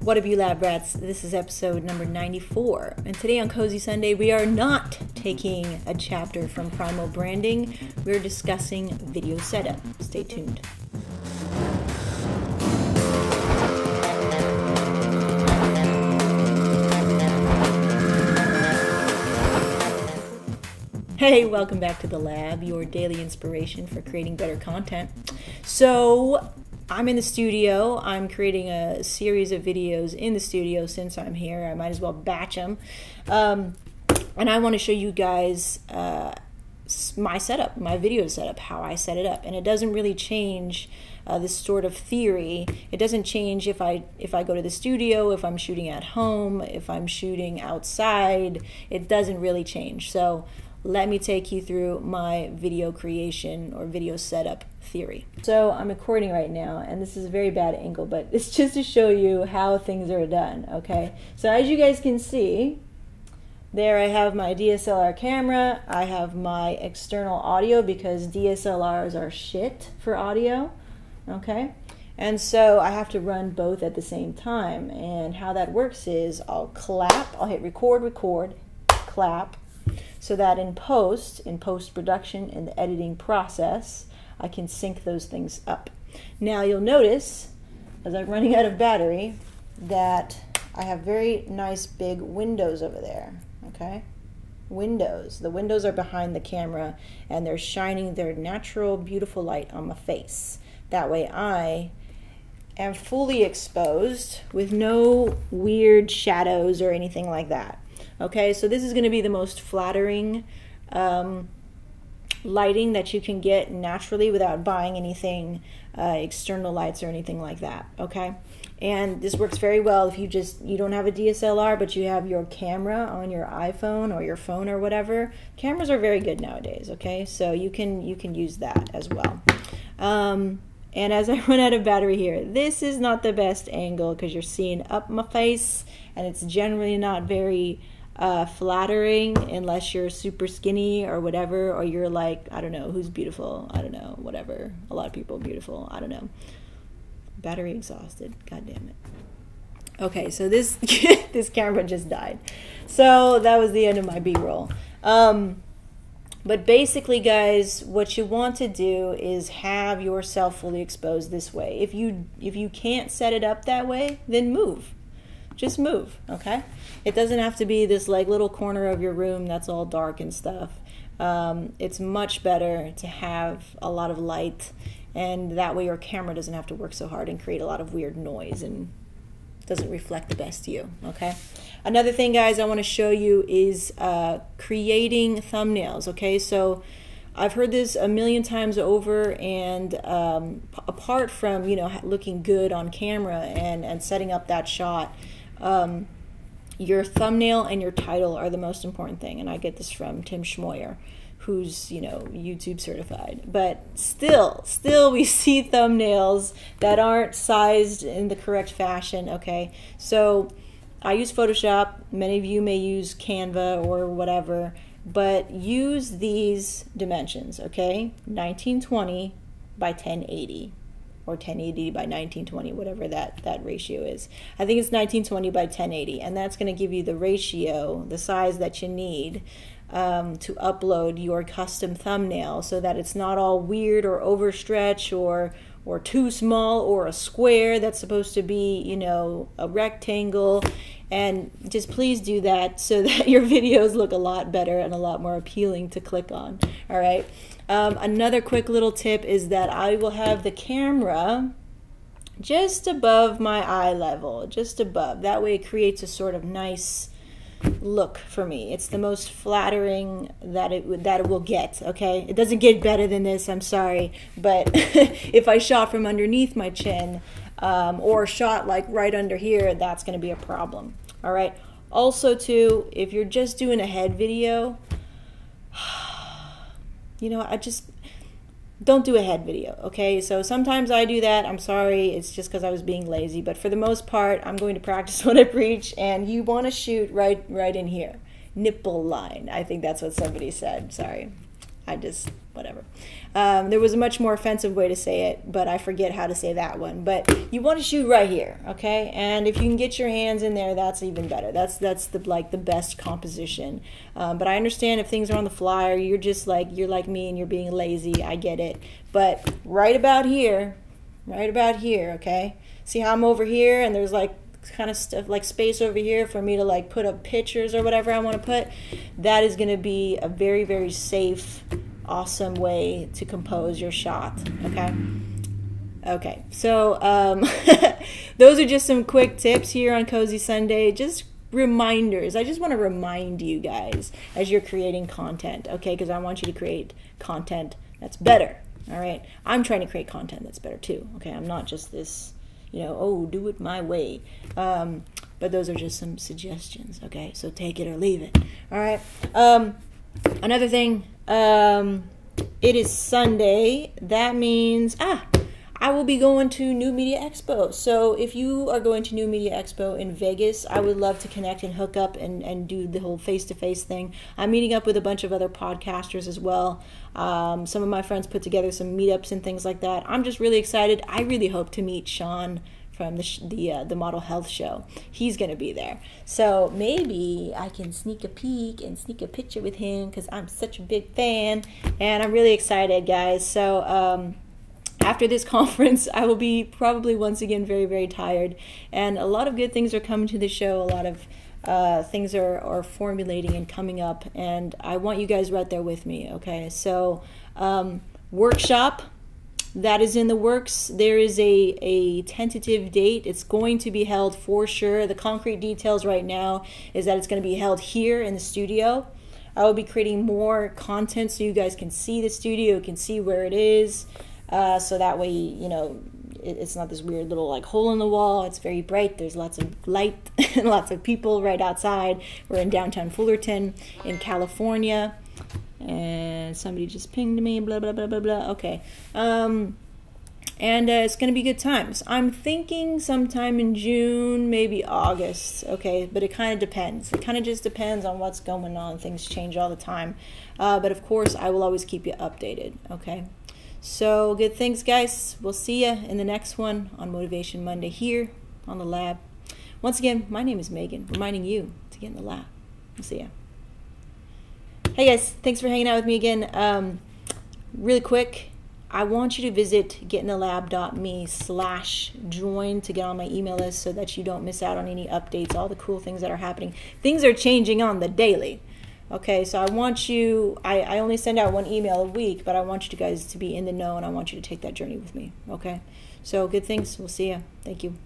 What up, you lab rats? This is episode number 94, and today on Cozy Sunday we are not taking a chapter from Primal Branding. We're discussing video setup. Stay tuned. Hey, welcome back to the lab, your daily inspiration for creating better content. So I'm in the studio. I'm creating a series of videos in the studio since I'm here. I might as well batch them. And I want to show you guys my setup, my video setup, how I set it up. And it doesn't really change this sort of theory. It doesn't change if I go to the studio, if I'm shooting at home, if I'm shooting outside. It doesn't really change. So let me take you through my video creation or video setup theory. So I'm recording right now, and this is a very bad angle, but it's just to show you how things are done, okay? So as you guys can see, there I have my DSLR camera. I have my external audio because DSLRs are shit for audio, okay? And so I have to run both at the same time. And how that works is I'll clap, I'll hit record, clap, so that in post-production, in the editing process, I can sync those things up. Now you'll notice, as I'm running out of battery, that I have very nice big windows over there, okay? Windows. The windows are behind the camera, and they're shining their natural, beautiful light on my face. That way I am fully exposed with no weird shadows or anything like that. Okay, so this is going to be the most flattering lighting that you can get naturally without buying anything, external lights or anything like that, okay? And this works very well if you don't have a DSLR, but you have your camera on your iPhone or your phone or whatever. Cameras are very good nowadays, okay? So you can use that as well. And as I run out of battery here, this is not the best angle because you're seeing up my face, and it's generally not very flattering unless you're super skinny or whatever, or you're like, I don't know, who's beautiful, I don't know, whatever, a lot of people are beautiful, I don't know. Battery exhausted, god damn it. Okay, so this this camera just died, so that was the end of my B-roll. But basically, guys, what you want to do is have yourself fully exposed this way. If you can't set it up that way, then move. Just move, okay? It doesn't have to be this like little corner of your room that's all dark and stuff. It's much better to have a lot of light, and that way your camera doesn't have to work so hard and create a lot of weird noise and doesn't reflect the best you, okay? Another thing, guys, I want to show you is creating thumbnails, okay? So I've heard this a million times over, and apart from, you know, looking good on camera and setting up that shot, your thumbnail and your title are the most important thing. And I get this from Tim Schmoyer, who's, you know, YouTube certified. But still we see thumbnails that aren't sized in the correct fashion, okay? So I use Photoshop. Many of you may use Canva or whatever, but use these dimensions, okay? 1920 by 1080. Or 1080 by 1920, whatever that ratio is. I think it's 1920 by 1080, and that's going to give you the ratio, the size that you need to upload your custom thumbnail, so that it's not all weird or overstretched or too small, or a square that's supposed to be, you know, a rectangle. And just please do that so that your videos look a lot better and a lot more appealing to click on. All right. Another quick little tip is that I will have the camera just above my eye level, just above. That way it creates a sort of nice look for me. It's the most flattering that it will get, okay? It doesn't get better than this, I'm sorry, but if I shot from underneath my chin or shot like right under here, that's going to be a problem. All right. Also, too, if you're just doing a head video, you know, don't do a head video, okay? So sometimes I do that. I'm sorry. It's just because I was being lazy. But for the most part, I'm going to practice what I preach, and you want to shoot right in here. Nipple line. I think that's what somebody said. Sorry. I just whatever. There was a much more offensive way to say it, but I forget how to say that one. But you want to shoot right here, okay? And if you can get your hands in there, that's even better. That's the best composition. But I understand if things are on the fly, or you're like me and you're being lazy. I get it. But right about here, okay? See how I'm over here, and there's like kind of stuff like space over here for me to like put up pictures or whatever I want to put. That is going to be a very, very safe, awesome way to compose your shot. Okay, so those are just some quick tips here on Cozy Sunday, just reminders. I just want to remind you guys as you're creating content, okay, because I want you to create content that's better. All right, I'm trying to create content that's better too. Okay, I'm not just this, oh, do it my way. But those are just some suggestions. Okay, so take it or leave it. All right. Another thing, it is Sunday. That means, I will be going to New Media Expo. So if you are going to New Media Expo in Vegas, I would love to connect and hook up and do the whole face-to-face thing. I'm meeting up with a bunch of other podcasters as well. Some of my friends put together some meetups and things like that. I'm just really excited. I really hope to meet Sean from the Model Health Show. He's going to be there. So maybe I can sneak a peek and sneak a picture with him because I'm such a big fan. And I'm really excited, guys. So after this conference, I will be probably once again very, very tired. And a lot of good things are coming to the show. A lot of things are formulating and coming up. And I want you guys right there with me, okay? So workshop, that is in the works. There is a tentative date. It's going to be held for sure. The concrete details right now is that it's going to be held here in the studio. I will be creating more content so you guys can see the studio, can see where it is. So that way, it's not this weird little like hole in the wall. It's very bright. There's lots of light and lots of people right outside. We're in downtown Fullerton in California. And somebody just pinged me, blah, blah, blah, blah, blah. Okay. And it's going to be good times. I'm thinking sometime in June, maybe August. Okay. But it kind of depends. It kind of just depends on what's going on. Things change all the time. But of course, I will always keep you updated. Okay. So good things, guys. We'll see you in the next one on Motivation Monday here on the lab. Once again, my name is Megan, reminding you to get in the lab. We'll see you. Hey guys, thanks for hanging out with me again. Really quick, I want you to visit getinthelab.me/join to get on my email list so that you don't miss out on any updates, all the cool things that are happening. Things are changing on the daily. Okay, so I want you, I only send out one email a week, but I want you guys to be in the know, and I want you to take that journey with me. Okay, so good things. We'll see you. Thank you.